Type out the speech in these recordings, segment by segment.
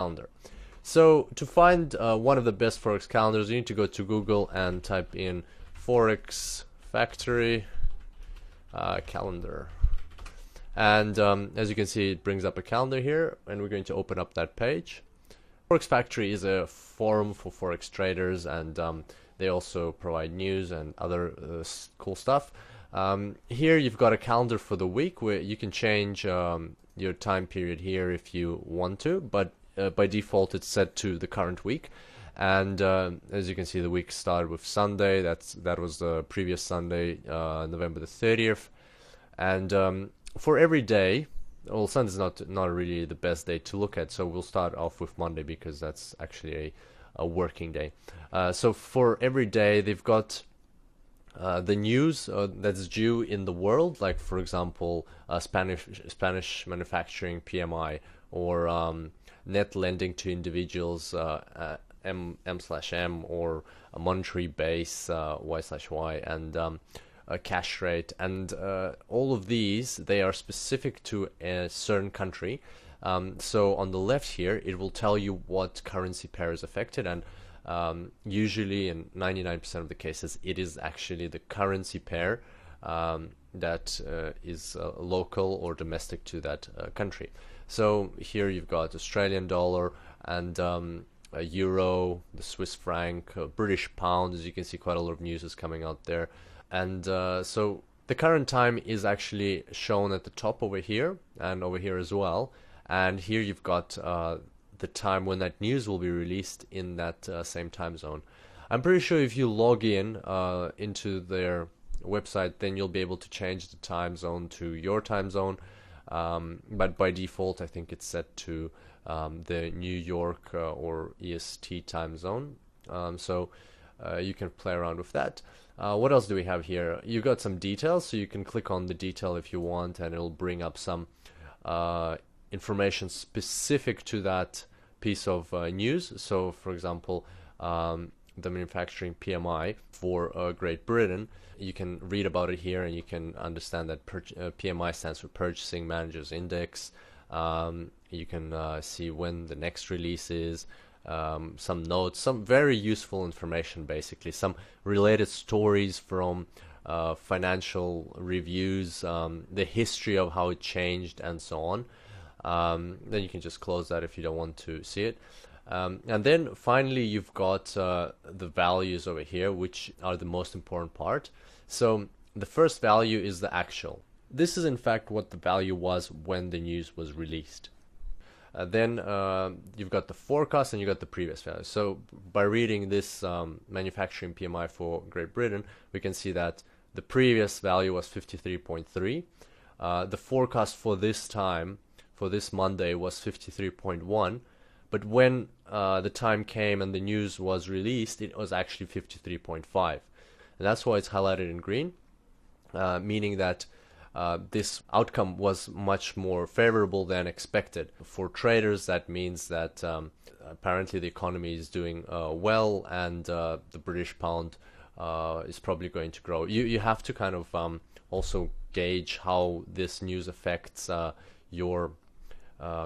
calendar. So to find one of the best Forex calendars, you need to go to Google and type in Forex Factory calendar. And as you can see, it brings up a calendar here, and we're going to open up that page. Forex Factory is a forum for Forex traders, and they also provide news and other cool stuff. Here you've got a calendar for the week where you can change your time period here if you want to, but by default it's set to the current week. And as you can see, the week started with Sunday. That was the previous Sunday, November the 30th. And for every day, well, Sunday's not really the best day to look at, so we'll start off with Monday because that's actually a working day. So for every day, they've got the news that's due in the world, like for example, Spanish manufacturing PMI, or net lending to individuals M/M, or a monetary base Y/Y, and a cash rate, and all of these, they are specific to a certain country. So on the left here, it will tell you what currency pair is affected, and usually in 99% of the cases, it is actually the currency pair that is local or domestic to that country. So here you've got Australian dollar and a euro, the Swiss franc, British pound. As you can see, quite a lot of news is coming out there. And so the current time is actually shown at the top over here and over here as well. And here you've got the time when that news will be released in that same time zone. I'm pretty sure if you log in into their website, then you'll be able to change the time zone to your time zone. But by default, I think it's set to the New York or EST time zone. So you can play around with that. What else do we have here? You got some details, so you can click on the detail if you want, and it'll bring up some information specific to that piece of news. So, for example, the manufacturing PMI for Great Britain, you can read about it here, and you can understand that PMI stands for Purchasing Managers Index. You can see when the next release is. Some notes, some very useful information, basically some related stories from financial reviews, the history of how it changed, and so on. Then you can just close that if you don't want to see it. And then finally you've got the values over here, which are the most important part. So the first value is the actual. This is in fact what the value was when the news was released. Then you've got the forecast and you've got the previous value. So by reading this manufacturing PMI for Great Britain, we can see that the previous value was 53.3. The forecast for this time, for this Monday, was 53.1. But when the time came and the news was released, it was actually 53.5. And that's why it's highlighted in green, meaning that this outcome was much more favorable than expected. For traders, that means that apparently the economy is doing well, and the British pound is probably going to grow. You have to kind of also gauge how this news affects your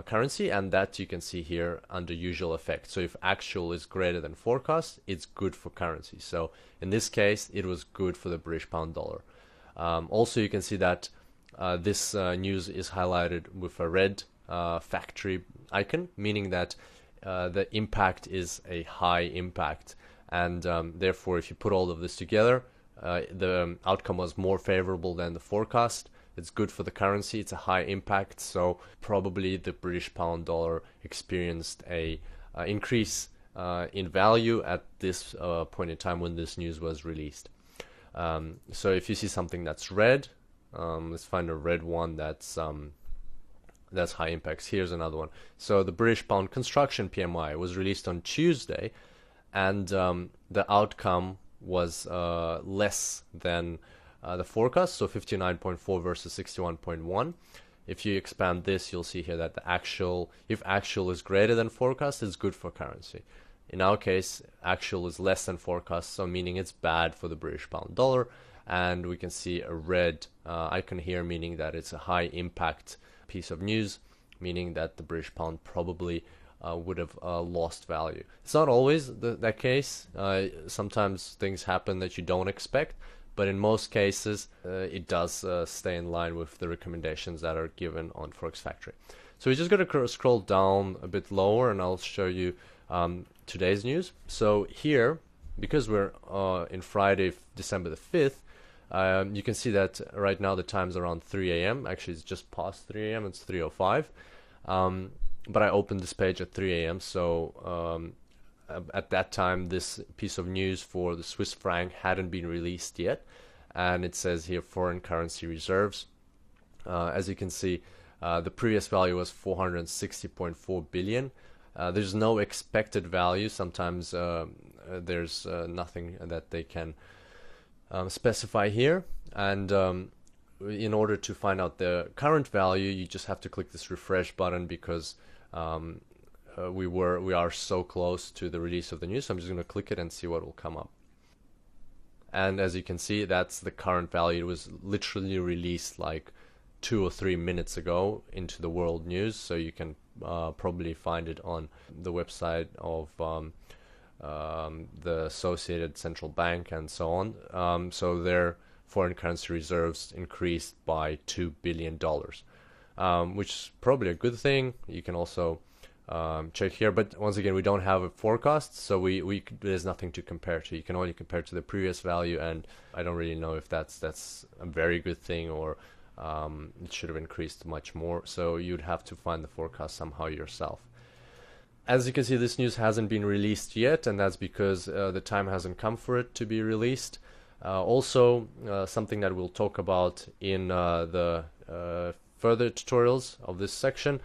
currency, and that you can see here under usual effects. So if actual is greater than forecast, it's good for currency. So in this case, it was good for the British pound dollar. Also, you can see that this news is highlighted with a red factory icon, meaning that the impact is a high impact, and therefore if you put all of this together, the outcome was more favorable than the forecast. It's good for the currency, it's a high impact, so probably the British pound dollar experienced a increase in value at this point in time when this news was released. So if you see something that's red, let's find a red one that's high impacts. Here's another one. So the British pound construction PMI was released on Tuesday, and the outcome was less than the forecast, so 59.4 versus 61.1. If you expand this, you'll see here that the actual, if actual is greater than forecast, it's good for currency. In our case, actual is less than forecast, so meaning it's bad for the British pound dollar. And we can see a red icon here, meaning that it's a high impact piece of news, meaning that the British pound probably would have lost value. It's not always that case. Sometimes things happen that you don't expect, but in most cases it does stay in line with the recommendations that are given on Forex Factory. So we're just going to scroll down a bit lower, and I'll show you today's news. So here, because we're in Friday, December the 5th, you can see that right now the time's around 3 a.m. Actually, it's just past 3 a.m. It's 3:05. But I opened this page at 3 a.m. So at that time, this piece of news for the Swiss franc hadn't been released yet. And it says here foreign currency reserves. As you can see, the previous value was 460.4 billion. There's no expected value. Sometimes there's nothing that they can specify here. And in order to find out the current value, you just have to click this refresh button, because we are so close to the release of the news. So I'm just going to click it and see what will come up. And as you can see, that's the current value. It was literally released like 2 or 3 minutes ago into the world news. So you can probably find it on the website of the Associated Central Bank and so on. So their foreign currency reserves increased by $2 billion, which is probably a good thing. You can also check here, but once again, we don't have a forecast, so there's nothing to compare to. You can only compare to the previous value, and I don't really know if that's a very good thing, or it should have increased much more. So you'd have to find the forecast somehow yourself. As you can see, this news hasn't been released yet, and that's because the time hasn't come for it to be released. Also, something that we'll talk about in the further tutorials of this section.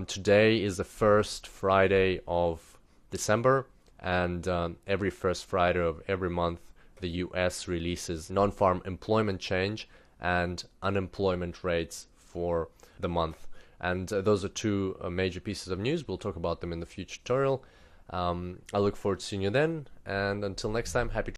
Today is the first Friday of December, and every first Friday of every month, the US releases non-farm employment change and unemployment rates for the month. And those are two major pieces of news. We'll talk about them in the future tutorial. I look forward to seeing you then, and until next time, happy